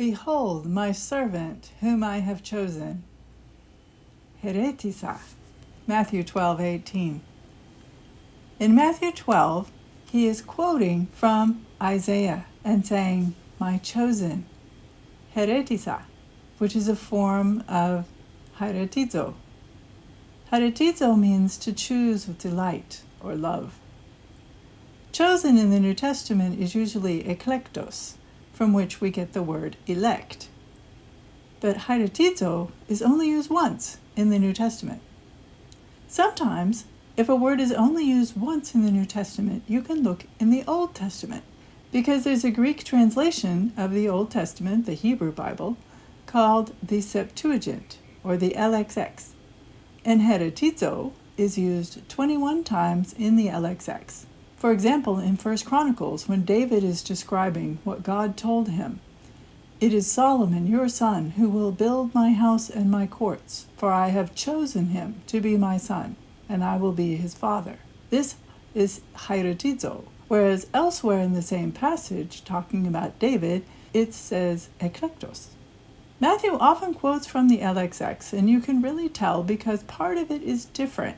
Behold my servant whom I have chosen. 𝘱𝘭𝘢𝘯𝘭. Matthew 12:18. In Matthew 12, he is quoting from Isaiah and saying, my chosen, 𝘱𝘭𝘢𝘯, which is a form of 𝘱𝘭𝘢𝘯. 𝘱𝘭𝘭𝘢𝘯 means to choose with delight or love. Chosen in the New Testament is usually 𝘋𝘰𝘸𝘯𝘯, from which we get the word elect. But 𝘱𝘭𝘭𝘢𝘯 is only used once in the New Testament. Sometimes, if a word is only used once in the New Testament, you can look in the Old Testament, because there's a Greek translation of the Old Testament, the Hebrew Bible, called the Septuagint, or the LXX. And 𝘱𝘭𝘢𝘯 is used 21 times in the LXX. For example, in 1 Chronicles, when David is describing what God told him, "It is Solomon, your son, who will build my house and my courts, for I have chosen him to be my son, and I will be his father." This is 𝘱𝘭𝘢𝘯𝑯, whereas elsewhere in the same passage, talking about David, it says 𝘋𝘰𝘸𝘯𝑆. Matthew often quotes from the LXX, and you can really tell because part of it is different.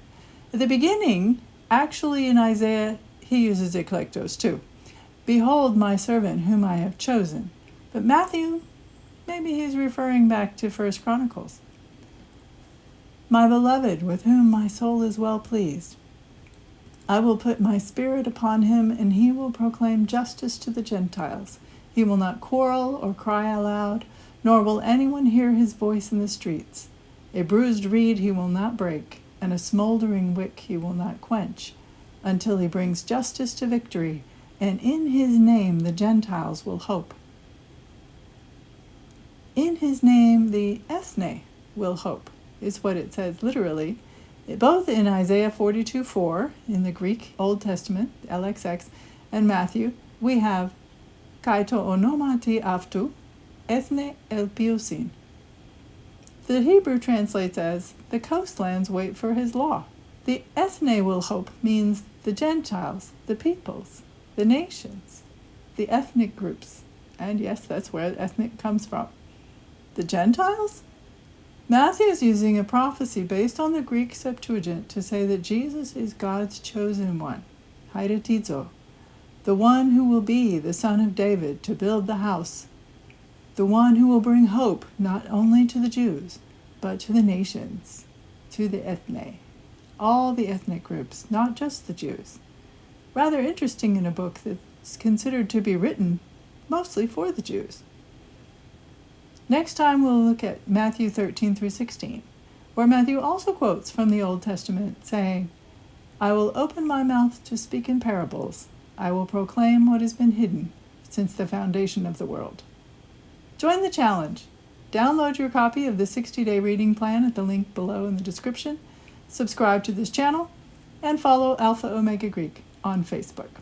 At the beginning, actually in Isaiah, he uses 𝘋𝘰𝘸𝑯𝑆 too. "Behold my servant whom I have chosen." But Matthew, maybe he's referring back to 1 Chronicles. "My beloved, with whom my soul is well pleased. I will put my spirit upon him, and he will proclaim justice to the Gentiles. He will not quarrel or cry aloud, nor will anyone hear his voice in the streets. A bruised reed he will not break, and a smoldering wick he will not quench, until he brings justice to victory, and in his name the Gentiles will hope." In his name the ethne will hope, is what it says literally, both in Isaiah 42:4 in the Greek Old Testament, LXX, and Matthew. We have kai to onomati avtu, ethne elpiousin. The Hebrew translates as, "The coastlands wait for his law." The ethne will hope means the Gentiles, the peoples, the nations, the ethnic groups. And yes, that's where ethnic comes from. The Gentiles? Matthew is using a prophecy based on the Greek Septuagint to say that Jesus is God's chosen one, 𝘱𝘭𝘢𝘯𝘯, the one who will be the son of David to build the house, the one who will bring hope not only to the Jews, but to the nations, to the ethne, all the ethnic groups, not just the Jews. Rather interesting in a book that's considered to be written mostly for the Jews. Next time we'll look at Matthew 13-16, where Matthew also quotes from the Old Testament, saying, "I will open my mouth to speak in parables. I will proclaim what has been hidden since the foundation of the world." Join the challenge. Download your copy of the 60-day reading plan at the link below in the description, subscribe to this channel, and follow Alpha Omega Greek on Facebook.